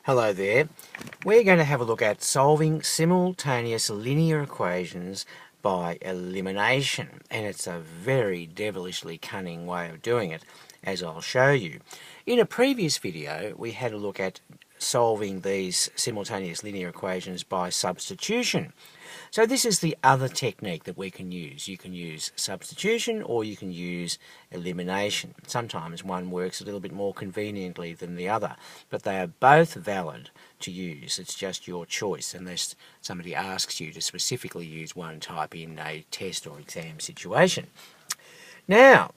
Hello there. We're going to have a look at solving simultaneous linear equations by elimination, and it's a very devilishly cunning way of doing it, as I'll show you. In a previous video we had a look at solving these simultaneous linear equations by substitution. So this is the other technique that we can use. You can use substitution or you can use elimination. Sometimes one works a little bit more conveniently than the other, but they are both valid to use. It's just your choice unless somebody asks you to specifically use one type in a test or exam situation. Now,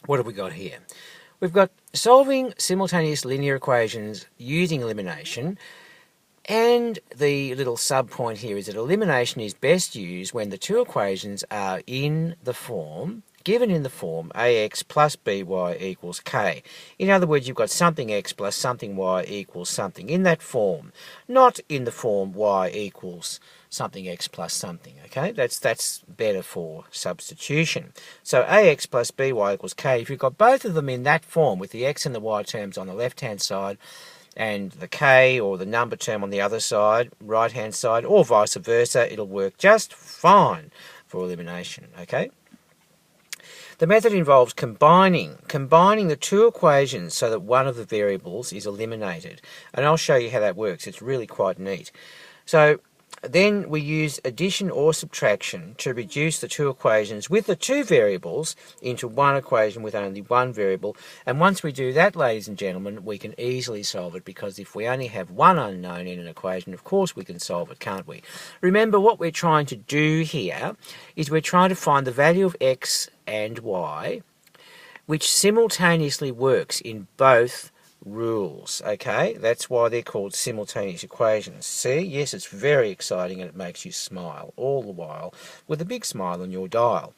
what have we got here? We've got solving simultaneous linear equations using elimination. And the little sub point here is that elimination is best used when the two equations are given in the form ax plus by equals k. In other words, you've got something x plus something y equals something in that form, not in the form y equals something x plus something. Okay, that's better for substitution. So ax plus by equals k, if you've got both of them in that form with the x and the y terms on the left hand side and the k or the number term on the other side, right hand side, or vice versa, it'll work just fine for elimination. Okay. The method involves combining the two equations so that one of the variables is eliminated, and I'll show you how that works. It's really quite neat. So then we use addition or subtraction to reduce the two equations with the two variables into one equation with only one variable. And once we do that, ladies and gentlemen, we can easily solve it, because if we only have one unknown in an equation, of course we can solve it, can't we? Remember, what we're trying to do here is we're trying to find the value of x and y which simultaneously works in both rules. Okay, that's why they're called simultaneous equations. See, yes, it's very exciting and it makes you smile all the while with a big smile on your dial.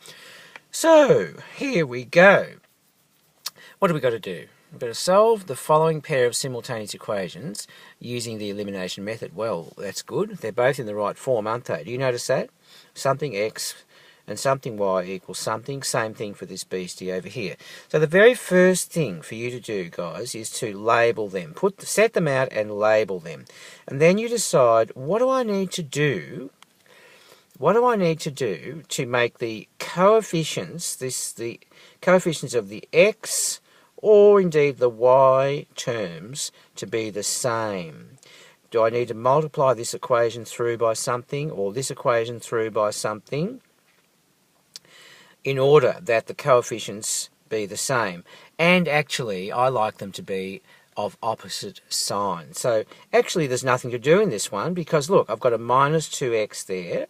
So here we go. What do we got to do? We've got to solve the following pair of simultaneous equations using the elimination method. Well, that's good. They're both in the right form, aren't they? Do you notice that? Something x and something y equals something. Same thing for this beastie over here. So the very first thing for you to do, guys, is to label them. Set them out and label them. And then you decide, what do I need to do? What do I need to do to make the coefficients, the coefficients of the x or indeed the y terms to be the same? Do I need to multiply this equation through by something or this equation through by something in order that the coefficients be the same? And actually, I like them to be of opposite sign. So actually there's nothing to do in this one, because look, I've got a minus 2x there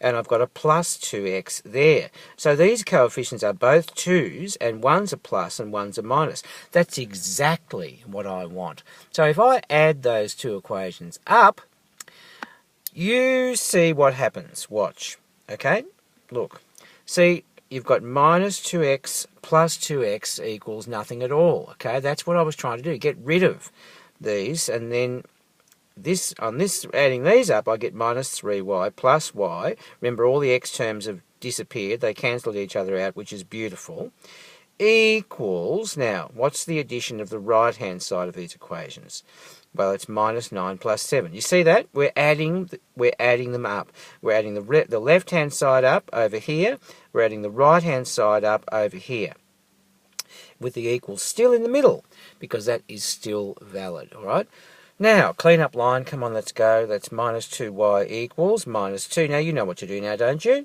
and I've got a plus 2x there. So these coefficients are both 2's, and one's a plus and one's a minus. That's exactly what I want. So if I add those two equations up, you see what happens. Watch. Okay? Look. See, you've got minus 2x plus 2x equals nothing at all. Okay, that's what I was trying to do. Get rid of these, and then adding these up, I get minus 3y plus y. Remember, all the x terms have disappeared. They cancelled each other out, which is beautiful. Equals, now, what's the addition of the right-hand side of these equations? Well, it's minus 9 plus 7. You see that? We're adding them up. We're adding the left-hand side up over here. We're adding the right-hand side up over here, with the equals still in the middle, because that is still valid. All right? Now, clean up line. Come on, let's go. That's minus 2y equals minus 2. Now, you know what to do now, don't you?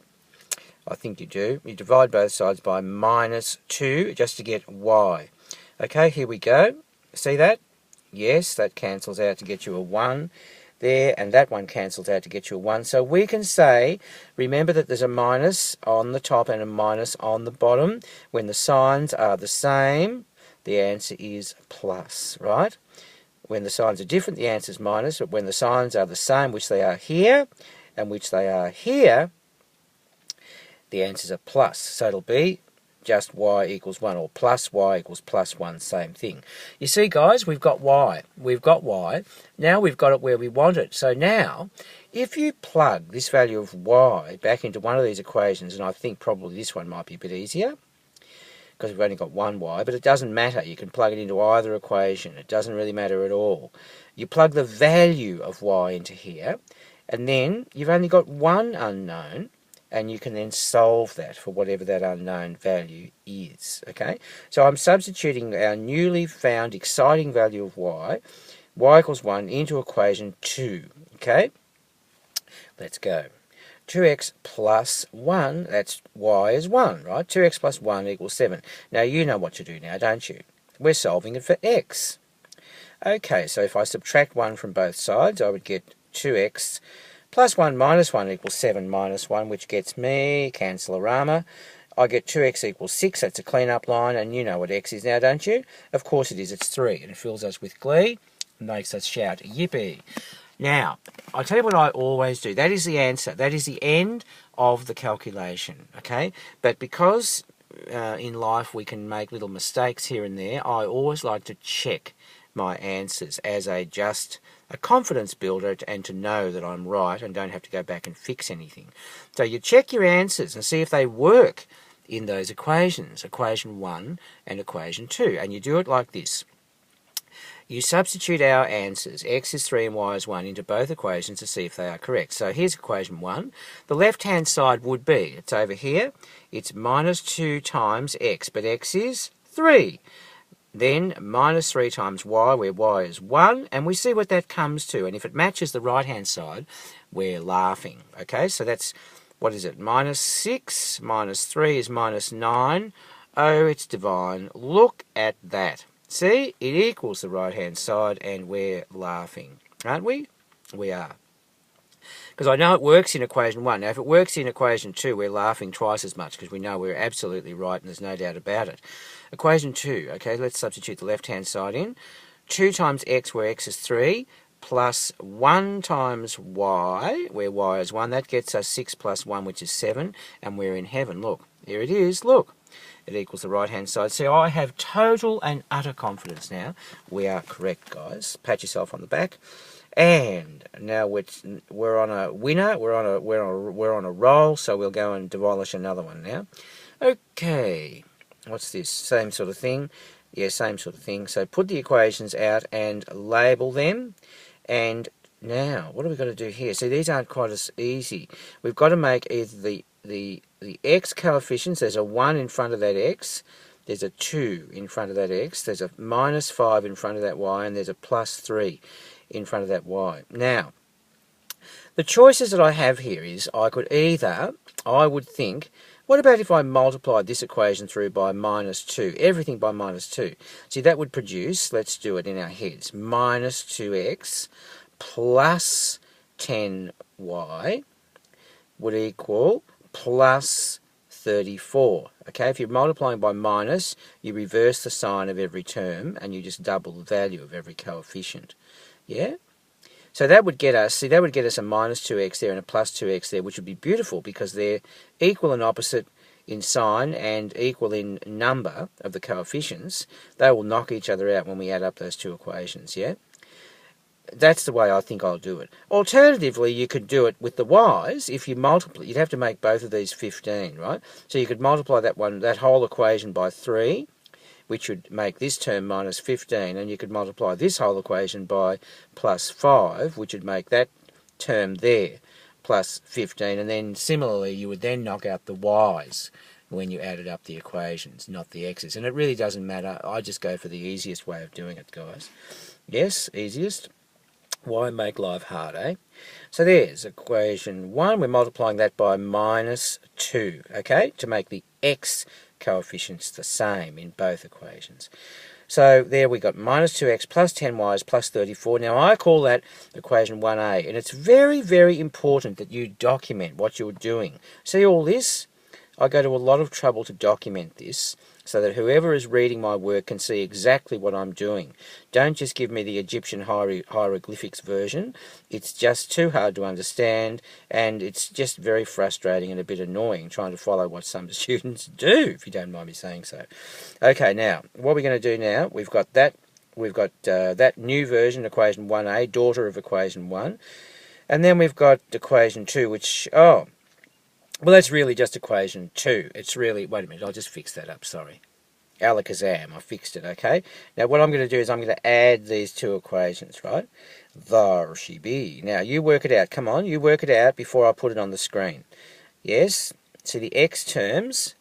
I think you do. You divide both sides by minus 2 just to get y. Okay, here we go. See that? Yes, that cancels out to get you a 1 there, and that one cancels out to get you a 1. So we can say, remember that there's a minus on the top and a minus on the bottom. When the signs are the same, the answer is plus, right? When the signs are different, the answer is minus, but when the signs are the same, which they are here, and which they are here, the answers are plus. So it'll be just y equals 1, or plus y equals plus 1, same thing. You see, guys, we've got y. We've got y. Now we've got it where we want it. So now, if you plug this value of y back into one of these equations, and I think probably this one might be a bit easier, because we've only got one y, but it doesn't matter. You can plug it into either equation. It doesn't really matter at all. You plug the value of y into here, and then you've only got one unknown, and you can then solve that for whatever that unknown value is, okay? So I'm substituting our newly found exciting value of y equals 1, into equation 2, okay? Let's go. 2x plus 1, that's y is 1, right? 2x plus 1 equals 7. Now, you know what to do now, don't you? We're solving it for x. Okay, so if I subtract 1 from both sides, I would get 2x plus 1 minus 1 equals 7 minus 1, which gets me, cancel-a-rama. I get 2x equals 6, that's a clean-up line, and you know what x is now, don't you? Of course it is, it's 3, and it fills us with glee, and makes us shout, yippee. Now, I'll tell you what I always do. That is the answer. That is the end of the calculation, okay? But because in life we can make little mistakes here and there, I always like to check my answers as a confidence builder, and to know that I'm right and don't have to go back and fix anything. So you check your answers and see if they work in those equations, equation 1 and equation 2, and you do it like this. You substitute our answers, x is 3 and y is 1, into both equations to see if they are correct. So here's equation 1. The left-hand side would be, it's over here, it's minus 2 times x, but x is 3. Then minus 3 times y, where y is 1, and we see what that comes to. And if it matches the right-hand side, we're laughing. Okay, so that's, what is it, minus 6 minus 3 is minus 9. Oh, it's divine. Look at that. See, it equals the right-hand side, and we're laughing, aren't we? We are. Because I know it works in equation 1. Now, if it works in equation 2, we're laughing twice as much, because we know we're absolutely right, and there's no doubt about it. Equation 2, okay, let's substitute the left-hand side in. 2 times x, where x is 3, plus 1 times y, where y is 1. That gets us 6 plus 1, which is 7, and we're in heaven. Look, here it is, look. It equals the right-hand side. So I have total and utter confidence now. We are correct, guys. Pat yourself on the back. And now we're on a winner. We're on a roll. So we'll go and demolish another one now. Okay. What's this? Same sort of thing. Yeah, same sort of thing. So put the equations out and label them. And now, what have we got to do here? See, these aren't quite as easy. We've got to make either the x coefficients, there's a 1 in front of that x, there's a 2 in front of that x, there's a minus 5 in front of that y, and there's a plus 3 in front of that y. Now, the choices that I have here is I would think, what about if I multiplied this equation through by minus 2, everything by minus 2? See, that would produce, let's do it in our heads, minus 2x plus 10y would equal plus 34. Okay, if you're multiplying by minus, you reverse the sign of every term and you just double the value of every coefficient. Yeah? So that would get us, that would get us a minus 2x there and a plus 2x there, which would be beautiful because they're equal and opposite in sign and equal in number of the coefficients. They will knock each other out when we add up those two equations, yeah? That's the way I think I'll do it. Alternatively, you could do it with the y's. If you multiply, you'd have to make both of these 15, right? So you could multiply that whole equation by 3, which would make this term minus 15, and you could multiply this whole equation by plus 5, which would make that term there plus 15, and then similarly you would then knock out the y's when you added up the equations, not the x's. And it really doesn't matter. I just go for the easiest way of doing it, guys. Yes, easiest. Why make life hard, eh? So there's equation 1. We're multiplying that by minus 2, okay, to make the x coefficients the same in both equations. So there we got minus 2x plus 10y is plus 34. Now I call that equation 1a, and it's very, very important that you document what you're doing. See all this? I go to a lot of trouble to document this so that whoever is reading my work can see exactly what I'm doing. Don't just give me the Egyptian hieroglyphics version. It's just too hard to understand, and it's just very frustrating and a bit annoying trying to follow what some students do, if you don't mind me saying so. Okay, now, what we're going to do now, we've got that new version, equation 1a, daughter of equation 1, and then we've got equation 2, which, well, that's really just equation 2. It's really, wait a minute, I'll just fix that up, sorry. Alakazam, I fixed it, okay? Now what I'm going to do is I'm going to add these two equations, right? There she be. Now you work it out. Come on, you work it out before I put it on the screen. Yes? So the x terms,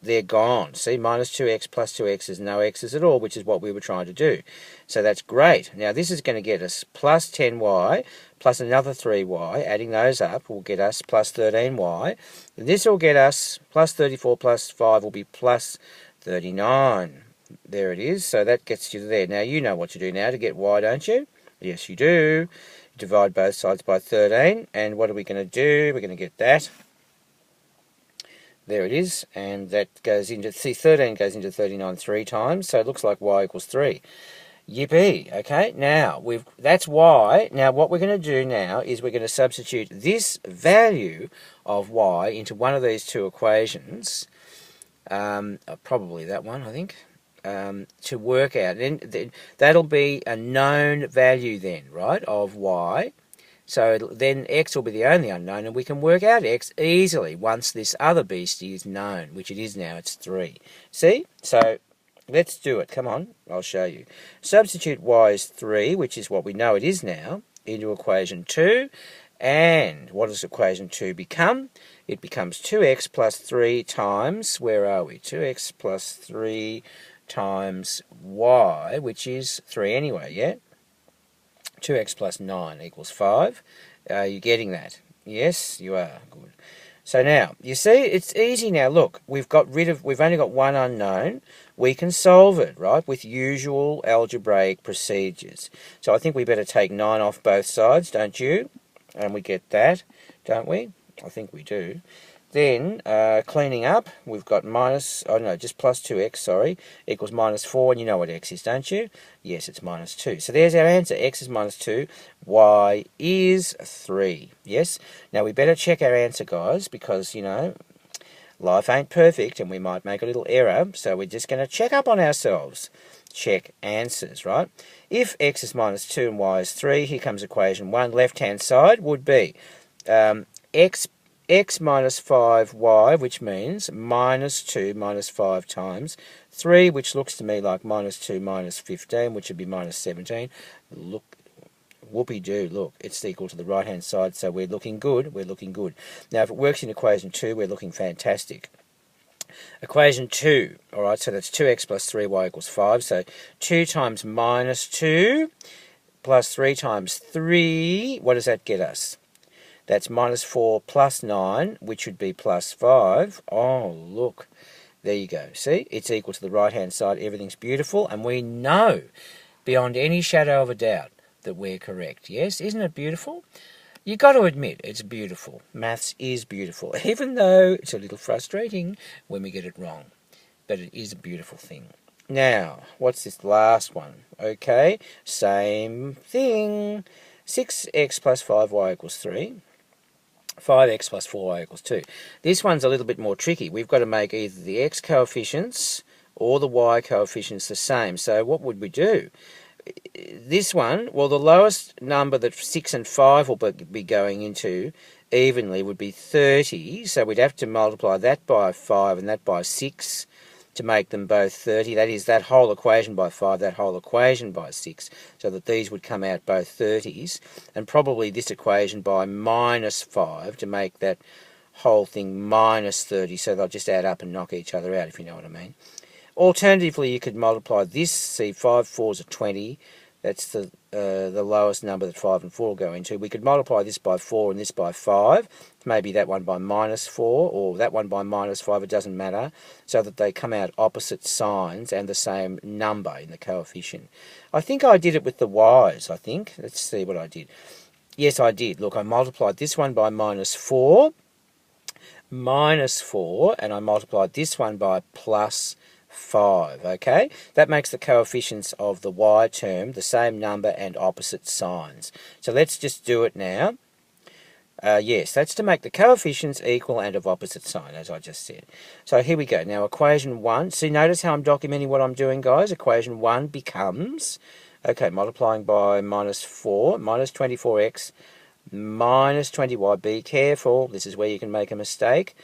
they're gone. See, minus 2x plus 2x is no x's at all, which is what we were trying to do. So that's great. Now this is going to get us plus 10y plus another 3y. Adding those up will get us plus 13y. And this will get us plus 34 plus 5 will be plus 39. There it is. So that gets you there. Now you know what to do now to get y, don't you? Yes, you do. Divide both sides by 13. And what are we going to do? We're going to get that. There it is, and that goes into, see, 13 goes into 39 3 times, so it looks like y equals 3. Yippee, okay, now, that's y. Now what we're going to do now is we're going to substitute this value of y into one of these two equations, probably that one, I think, to work out. Then that'll be a known value then, right, of y. So then x will be the only unknown, and we can work out x easily once this other beastie is known, which it is now, it's 3. See? So let's do it. Come on, I'll show you. Substitute y is 3, which is what we know it is now, into equation 2. And what does equation 2 become? It becomes 2x plus 3 times, where are we? 2x plus 3 times y, which is 3 anyway, yeah? 2x plus 9 equals 5. Are you getting that? Yes, you are. Good. So now, you see, it's easy now. Look, we've only got one unknown. We can solve it, right, with usual algebraic procedures. So I think we better take 9 off both sides, don't you? And we get that, don't we? I think we do. Then, cleaning up, we've got just plus 2x, sorry, equals minus 4, and you know what x is, don't you? Yes, it's minus 2. So there's our answer. X is minus 2, y is 3. Yes? Now, we better check our answer, guys, because, you know, life ain't perfect, and we might make a little error, so we're just going to check up on ourselves. Check answers, right? If x is minus 2 and y is 3, here comes equation 1. Left-hand side would be x minus 5y, which means minus 2 minus 5 times 3, which looks to me like minus 2 minus 15, which would be minus 17. Look, whoopee-doo, look, it's equal to the right-hand side, so we're looking good, we're looking good. Now, if it works in equation 2, we're looking fantastic. Equation 2, all right, so that's 2x plus 3y equals 5, so 2 times minus 2 plus 3 times 3, what does that get us? That's minus 4 plus 9, which would be plus 5. Oh, look. There you go. See? It's equal to the right-hand side. Everything's beautiful. And we know, beyond any shadow of a doubt, that we're correct. Yes? Isn't it beautiful? You've got to admit, it's beautiful. Maths is beautiful, even though it's a little frustrating when we get it wrong. But it is a beautiful thing. Now, what's this last one? Okay, same thing. 6x plus 5y equals 3. 5x plus 4y equals 2. This one's a little bit more tricky. We've got to make either the x coefficients or the y coefficients the same. So what would we do? This one, well, the lowest number that 6 and 5 will be going into evenly would be 30. So we'd have to multiply that by 5 and that by 6 to make them both 30. That is, that whole equation by 5, that whole equation by 6, so that these would come out both 30s, and probably this equation by minus 5 to make that whole thing minus 30, so they'll just add up and knock each other out, if you know what I mean. Alternatively, you could multiply this. See, 5 4s are 20. That's the lowest number that 5 and 4 will go into. We could multiply this by 4 and this by 5. Maybe that one by minus 4 or that one by minus 5. It doesn't matter. So that they come out opposite signs and the same number in the coefficient. I think I did it with the y's, I think. Let's see what I did. Yes, I did. Look, I multiplied this one by minus 4. And I multiplied this one by plus 5, okay? That makes the coefficients of the y term the same number and opposite signs. So let's just do it now. Yes, that's to make the coefficients equal and of opposite sign, as I just said. So here we go. Now, equation 1. See, notice how I'm documenting what I'm doing, guys. Equation 1 becomes, okay, multiplying by minus 4, minus 24x, minus 20y. Be careful. This is where you can make a mistake.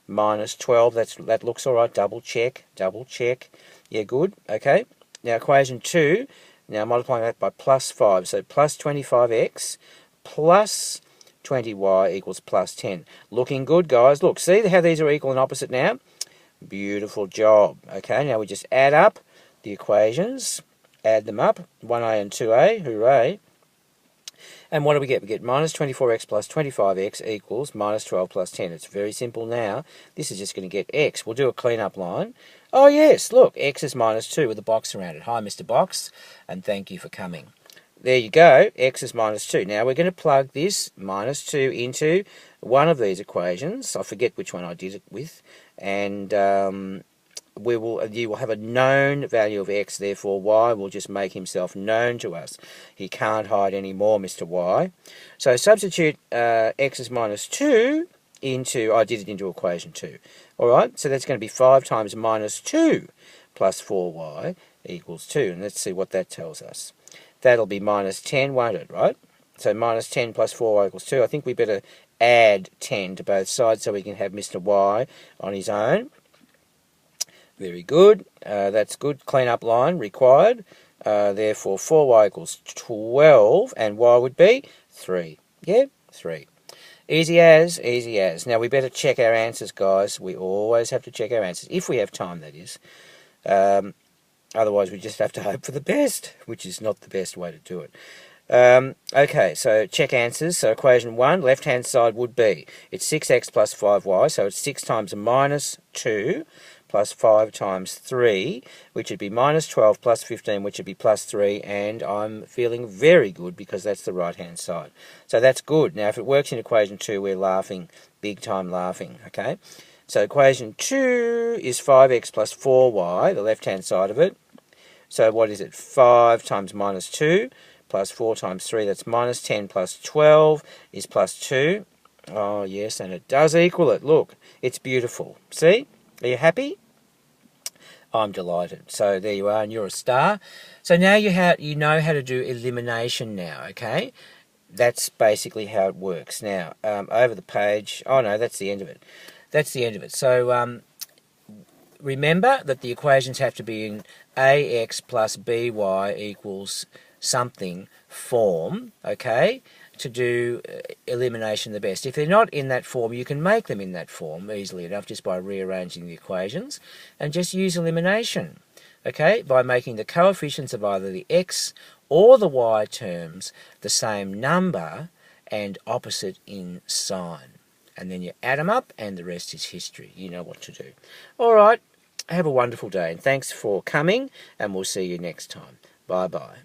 minus 12. That looks all right. Double check. Yeah, good. Okay. Now equation 2, now multiplying that by plus 5. So plus 25x plus 20y equals plus 10. Looking good, guys. Look, see how these are equal and opposite now? Beautiful job. Okay, now we just add up the equations. Add them up. 1a and 2a. Hooray. And what do we get? We get minus 24x plus 25x equals minus 12 plus 10. It's very simple now. This is just going to get x. We'll do a clean-up line. Oh, yes, look, x is minus 2 with a box around it. Hi, Mr. Box, and thank you for coming. There you go, x is minus 2. Now we're going to plug this minus 2 into one of these equations. I forget which one I did it with. And you will have a known value of x, therefore y will just make himself known to us. He can't hide anymore, Mr. Y. So substitute x is minus 2 into, I did it into equation 2. Alright, so that's going to be 5 times minus 2 plus 4y equals 2. And let's see what that tells us. That'll be minus 10, won't it, right? So minus 10 plus 4y equals 2. I think we better add 10 to both sides so we can have Mr. Y on his own. Very good. That's good. Clean up line required. Therefore, 4y equals 12, and y would be 3. Yeah, 3. Easy as, easy as. Now, we better check our answers, guys. We always have to check our answers, if we have time, that is. Otherwise, we just have to hope for the best, which is not the best way to do it. Okay, so check answers. So equation 1, left-hand side would be, it's 6x plus 5y, so it's 6 times minus 2 plus 5 times 3, which would be minus 12 plus 15, which would be plus 3, and I'm feeling very good because that's the right-hand side. So that's good. Now, if it works in equation 2, we're laughing, big time laughing, okay? So equation 2 is 5x plus 4y, the left-hand side of it. So what is it? 5 times minus 2 plus 4 times 3, that's minus 10 plus 12 is plus 2. Oh, yes, and it does equal it. Look, it's beautiful. See? Are you happy? I'm delighted. So there you are, and you're a star. So now you know how to do elimination now, okay? That's basically how it works. Now, over the page, oh no, that's the end of it. That's the end of it. So remember that the equations have to be in ax plus by equals something form, okay, to do elimination the best. If they're not in that form, you can make them in that form easily enough just by rearranging the equations and just use elimination, okay, by making the coefficients of either the x or the y terms the same number and opposite in sign. And then you add them up and the rest is history. You know what to do. All right, have a wonderful day and thanks for coming, and we'll see you next time. Bye-bye.